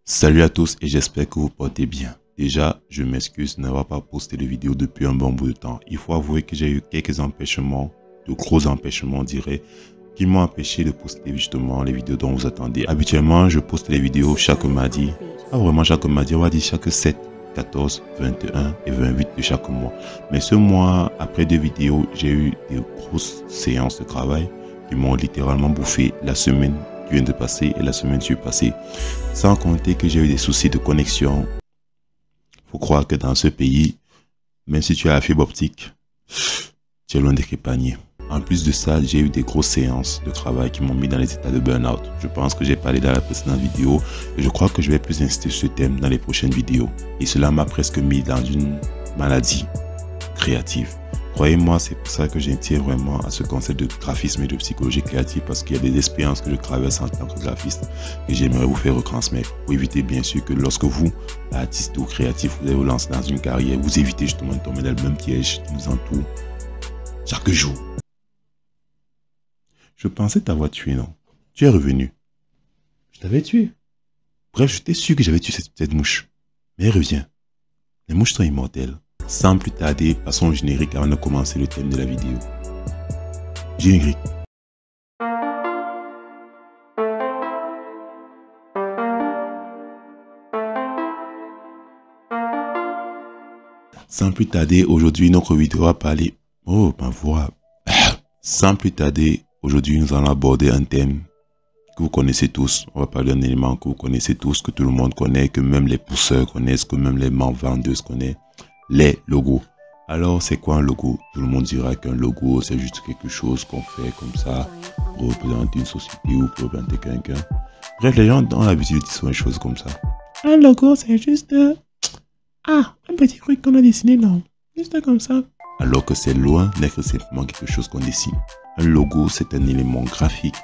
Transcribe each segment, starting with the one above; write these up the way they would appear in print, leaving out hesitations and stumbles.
Salut à tous et j'espère que vous portez bien. Déjà, je m'excuse de n'avoir pas posté de vidéo depuis un bon bout de temps. Il faut avouer que j'ai eu quelques empêchements, de gros empêchements on dirait, qui m'ont empêché de poster justement les vidéos dont vous attendez. Habituellement, je poste les vidéos chaque mardi. Pas vraiment chaque mardi, on va dire chaque 7, 14, 21 et 28 de chaque mois. Mais ce mois, après 2 vidéos, j'ai eu des grosses séances de travail qui m'ont littéralement bouffé la semaine qui vient de passer et la semaine qui est passée. Sans compter que j'ai eu des soucis de connexion. Faut croire que dans ce pays, même si tu as la fibre optique, tu es loin d'être épargné. En plus de ça, j'ai eu des grosses séances de travail qui m'ont mis dans les états de burn-out. Je pense que j'ai parlé dans la précédente vidéo et je crois que je vais plus insister sur ce thème dans les prochaines vidéos. Et cela m'a presque mis dans une maladie créative. Croyez-moi, c'est pour ça que j'intiens vraiment à ce concept de graphisme et de psychologie créative, parce qu'il y a des expériences que je traverse en tant que graphiste que j'aimerais vous faire retransmettre. Pour éviter bien sûr que lorsque vous, artiste ou créatif, vous allez vous lancer dans une carrière, vous évitez justement de tomber dans le même piège qui nous entoure chaque jour. Je pensais t'avoir tué, non? Tu es revenu. Je t'avais tué. Bref, j'étais sûr que j'avais tué cette mouche. Mais elle revient. Les mouches sont immortelles. Sans plus tarder, passons au générique avant de commencer le thème de la vidéo. Générique. Sans plus tarder, aujourd'hui notre vidéo va parler... Oh, ma voix. Sans plus tarder, aujourd'hui nous allons aborder un thème que vous connaissez tous. On va parler d'un élément que vous connaissez tous, que tout le monde connaît, que même les pousseurs connaissent, que même les vendeuses connaissent. Les logos. Alors, c'est quoi un logo? Tout le monde dira qu'un logo, c'est juste quelque chose qu'on fait comme ça pour représenter une société ou pour représenter quelqu'un. Bref, les gens ont l'habitude de dire des choses comme ça. Un logo, c'est juste... un petit truc qu'on a dessiné, non? Juste comme ça. Alors que c'est loin d'être simplement quelque chose qu'on dessine. Un logo, c'est un élément graphique,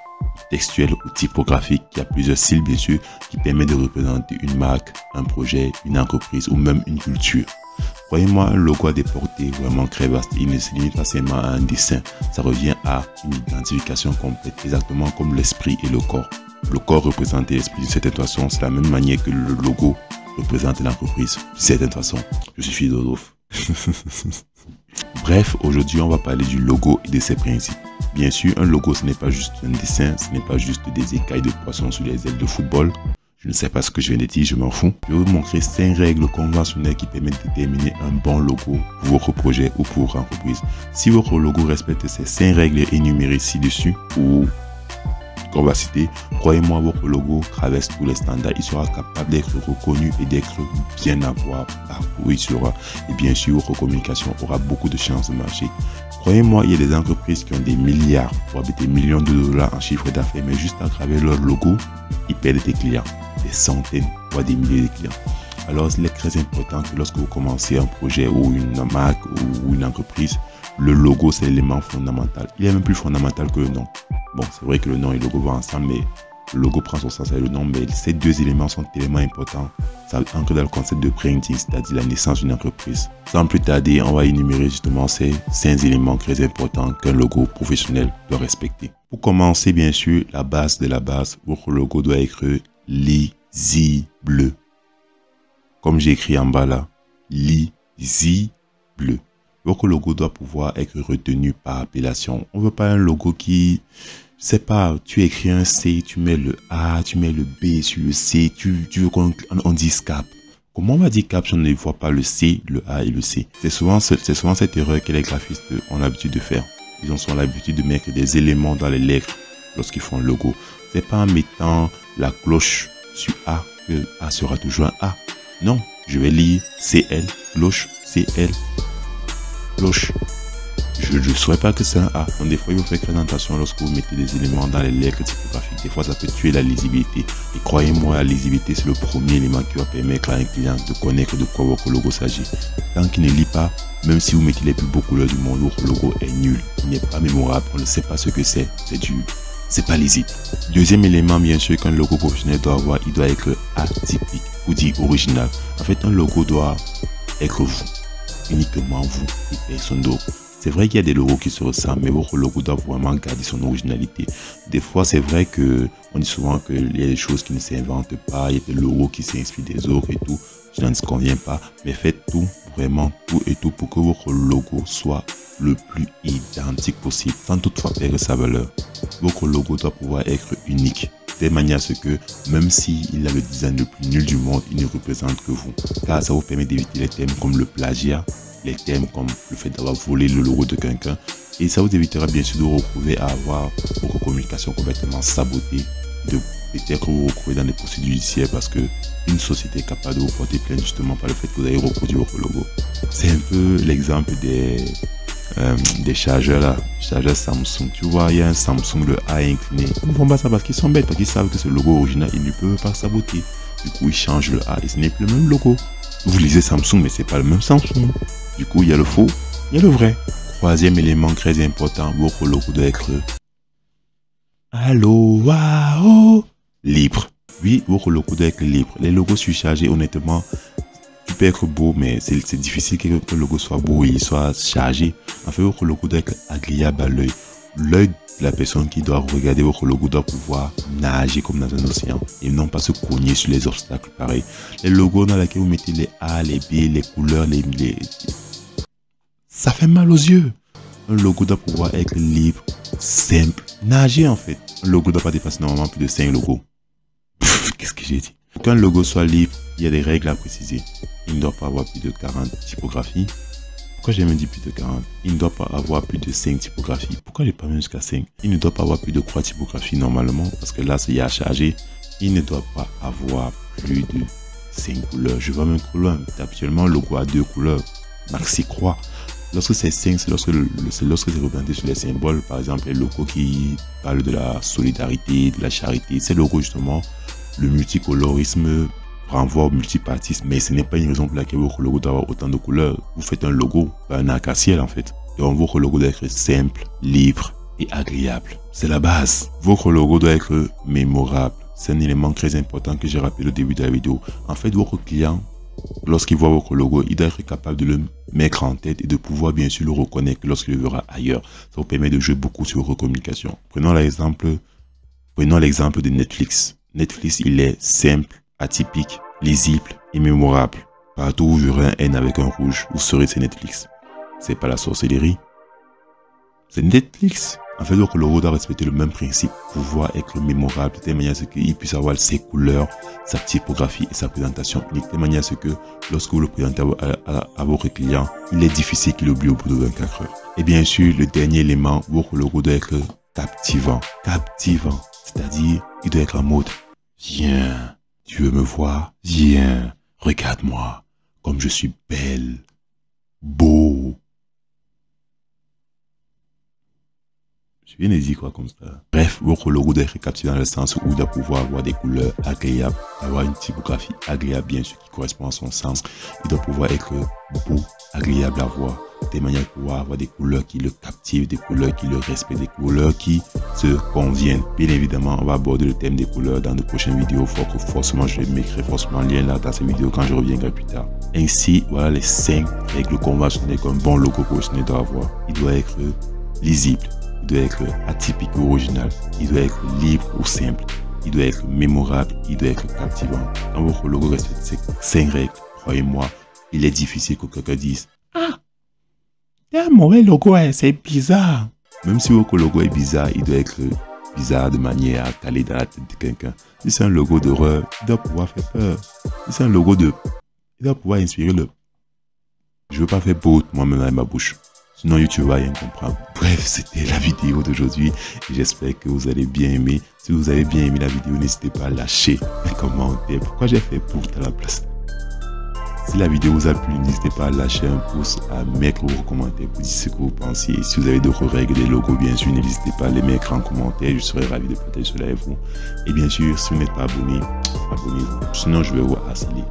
textuel ou typographique qui a plusieurs styles, bien sûr, qui permet de représenter une marque, un projet, une entreprise ou même une culture. Croyez-moi, un logo a des portées vraiment très vastes. Il ne se limite pas seulement à un dessin. Ça revient à une identification complète, exactement comme l'esprit et le corps. Le corps représente l'esprit d'une certaine façon. C'est la même manière que le logo représente l'entreprise d'une certaine façon. Je suis philosophe. Bref, aujourd'hui, on va parler du logo et de ses principes. Bien sûr, un logo, ce n'est pas juste un dessin, ce n'est pas juste des écailles de poisson sur les ailes de football. Je ne sais pas ce que je viens de dire, je m'en fous. Je vais vous montrer 5 règles conventionnelles qui permettent de déterminer un bon logo pour votre projet ou pour votre entreprise. Si votre logo respecte ces 5 règles énumérées ci-dessus ou qu'on va citer, croyez-moi, votre logo traverse tous les standards. Il sera capable d'être reconnu et d'être bien à voir partout où il sera. Et bien sûr, votre communication aura beaucoup de chances de marcher. Croyez-moi, il y a des entreprises qui ont des milliards, voire des millions de dollars en chiffre d'affaires, mais juste à travers leur logo, ils perdent des clients, des centaines, voire des milliers de clients. Alors, il est très important que lorsque vous commencez un projet ou une marque ou une entreprise, le logo, c'est l'élément fondamental. Il est même plus fondamental que le nom. Bon, c'est vrai que le nom et le logo vont ensemble, mais le logo prend son sens avec le nom, mais ces deux éléments sont tellement importants. Ça entre dans le concept de branding, c'est-à-dire la naissance d'une entreprise. Sans plus tarder, on va énumérer justement ces 5 éléments très importants qu'un logo professionnel doit respecter. Pour commencer, bien sûr, la base de la base, votre logo doit être lisible. Comme j'ai écrit en bas là, lisible. Votre logo doit pouvoir être retenu par appellation. On ne veut pas un logo qui... C'est pas, tu écris un C, tu mets le A, tu mets le B sur le C, tu veux qu'on dise cap. Comment on va dire cap si on ne voit pas le C, le A et le C? C'est souvent cette erreur que les graphistes ont l'habitude de faire. Ils ont souvent l'habitude de mettre des éléments dans les lettres lorsqu'ils font un logo. C'est pas en mettant la cloche sur A que A sera toujours un A. Non, je vais lire CL, cloche, CL, cloche. Je ne saurais pas que c'est un A. Donc des fois, il faut faire très attention lorsque vous mettez des éléments dans les lettres typographiques. Des fois, ça peut tuer la lisibilité. Et croyez-moi, la lisibilité, c'est le premier élément qui va permettre à un client de connaître de quoi votre logo s'agit. Tant qu'il ne lit pas, même si vous mettez les plus beaux couleurs du monde, votre logo est nul. Il n'est pas mémorable. On ne sait pas ce que c'est. C'est pas lisible. Deuxième élément, bien sûr, qu'un logo professionnel doit avoir, il doit être atypique ou dit original. En fait, un logo doit être vous. Uniquement vous et personne d'autre. C'est vrai qu'il y a des logos qui se ressemblent, mais votre logo doit vraiment garder son originalité. Des fois, c'est vrai que on dit souvent qu'il y a des choses qui ne s'inventent pas, il y a des logos qui s'inspirent des autres et tout. Je n'en conviens pas, mais faites tout, vraiment tout et tout pour que votre logo soit le plus identique possible, sans toutefois perdre sa valeur. Votre logo doit pouvoir être unique, de manière à ce que, même s'il a le design le plus nul du monde, il ne représente que vous. Car ça vous permet d'éviter les thèmes comme le plagiat, les thèmes comme le fait d'avoir volé le logo de quelqu'un. Et ça vous évitera bien sûr de vous retrouver à avoir votre communication complètement sabotée, de peut-être vous retrouver dans des procédures judiciaires parce que une société est capable de vous porter plainte justement par le fait que vous avez reproduit votre logo. C'est un peu l'exemple des chargeurs là, chargeurs Samsung. Tu vois, il y a un Samsung, le A incliné. Ils ne font pas ça parce qu'ils sont bêtes, parce qu'ils savent que ce logo original, ils ne peuvent pas saboter. Du coup, ils changent le A et ce n'est plus le même logo. Vous lisez Samsung, mais c'est pas le même Samsung. Du coup, il y a le faux, il y a le vrai. Troisième élément très important, votre logo doit être allô, waouh, libre. Oui, votre logo doit être libre. Les logos surchargés, honnêtement, tu peux être beau, mais c'est difficile que le logo soit beau et il soit chargé. En fait, votre logo doit être agréable à l'œil. L'œil de la personne qui doit regarder votre logo doit pouvoir nager comme dans un océan et non pas se cogner sur les obstacles pareil. Les logos dans lesquels vous mettez les A, les B, les couleurs, ça fait mal aux yeux. Un logo doit pouvoir être libre, simple, nager en fait. Un logo ne doit pas dépasser normalement plus de 5 logos. Qu'est-ce que j'ai dit? Pour qu'un logo soit libre, il y a des règles à préciser. Il ne doit pas avoir plus de 40 typographies. Pourquoi j'ai même dit plus de 40? Il ne doit pas avoir plus de 5 typographies. Pourquoi j'ai pas même jusqu'à 5? Il ne doit pas avoir plus de 3 typographies normalement, parce que là, c'est à charger. Il ne doit pas avoir plus de 5 couleurs. Je vois même trop loin. Actuellement, le logo a 2 couleurs. Maxi croix. Lorsque c'est 5, c'est lorsque c'est représenté sur les symboles. Par exemple, les logos qui parlent de la solidarité, de la charité. Ces logos, justement, le multicolorisme renvoie au multipartisme, mais ce n'est pas une raison pour laquelle votre logo doit avoir autant de couleurs. Vous faites un logo, pas un arc-en-ciel en fait. Donc votre logo doit être simple, libre et agréable. C'est la base. Votre logo doit être mémorable. C'est un élément très important que j'ai rappelé au début de la vidéo. En fait, votre client, lorsqu'il voit votre logo, il doit être capable de le mettre en tête et de pouvoir bien sûr le reconnaître lorsqu'il le verra ailleurs. Ça vous permet de jouer beaucoup sur vos communications. Prenons l'exemple de Netflix. Netflix, il est simple, atypique, lisible et mémorable. Partout où vous verrez un N avec un rouge, vous saurez c'est Netflix. C'est pas la sorcellerie. C'est Netflix. En fait, votre logo doit respecter le même principe, pouvoir être mémorable, de telle manière à ce qu'il puisse avoir ses couleurs, sa typographie et sa présentation unique, de telle manière à ce que lorsque vous le présentez à votre client, il est difficile qu'il oublie au bout de 24 heures. Et bien sûr, le dernier élément, votre logo doit être captivant. Captivant, c'est-à-dire, il doit être en mode viens, tu veux me voir? Viens, regarde-moi, comme je suis belle, beau. Je viens de dire quoi comme ça? Bref, votre logo doit être captivant dans le sens où il doit pouvoir avoir des couleurs agréables, avoir une typographie agréable, bien sûr, qui correspond à son sens. Il doit pouvoir être beau, agréable à voir, de manière à pouvoir avoir des couleurs qui le captivent, des couleurs qui le respectent, des couleurs qui se conviennent. Bien évidemment, on va aborder le thème des couleurs dans de prochaines vidéos. Forcément, je mettrai forcément un lien là dans ces vidéos quand je reviendrai plus tard. Ainsi, voilà les 5 règles conventionnelles qu'un bon logo professionnel doit avoir. Il doit être lisible. Il doit être atypique ou original, il doit être libre ou simple, il doit être mémorable, il doit être captivant. Quand votre logo respecte ces 5 règles, croyez-moi, il est difficile que quelqu'un dise « Ah, c'est un mauvais logo, c'est bizarre ». Même si votre logo est bizarre, il doit être bizarre de manière à caler dans la tête de quelqu'un. Si c'est un logo d'horreur, il doit pouvoir faire peur. Si c'est un logo il doit pouvoir inspirer le... Je veux pas faire beau moi-même avec ma bouche. Sinon YouTube va rien comprendre. Bref, c'était la vidéo d'aujourd'hui. J'espère que vous allez bien aimer. Si vous avez bien aimé la vidéo, n'hésitez pas à lâcher un commentaire. Pourquoi j'ai fait pour à la place? Si la vidéo vous a plu, n'hésitez pas à lâcher un pouce, à mettre vos commentaires pour dire ce que vous pensez. Et si vous avez d'autres règles, des logos, bien sûr, n'hésitez pas à les mettre en commentaire. Je serai ravi de partager cela avec vous. Et bien sûr, si vous n'êtes pas abonné, abonnez-vous. Sinon, je vais vous harceler.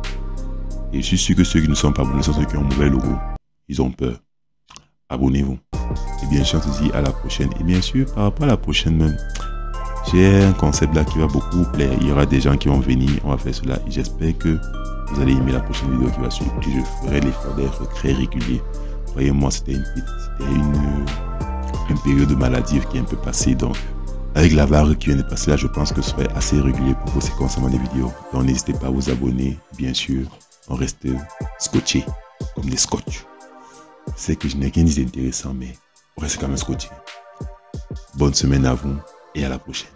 Et je suis sûr que ceux qui ne sont pas abonnés sont ceux qui ont un mauvais logo. Ils ont peur. Abonnez-vous. Et bien sûr, on se dit à la prochaine. Et bien sûr, par rapport à la prochaine même, j'ai un concept là qui va beaucoup vous plaire. Il y aura des gens qui vont venir, on va faire cela. Et j'espère que vous allez aimer la prochaine vidéo qui va suivre. Et je ferai l'effort d'être très régulier. Croyez-moi, c'était une période de maladie qui est un peu passée. Donc, avec la vague qui vient de passer là, je pense que ce serait assez régulier pour vous concernant des vidéos. Donc, n'hésitez pas à vous abonner, bien sûr. On reste scotché, comme des scotch. C'est que je n'ai rien dit d'intéressant, mais on reste quand même scotché. Bonne semaine à vous et à la prochaine.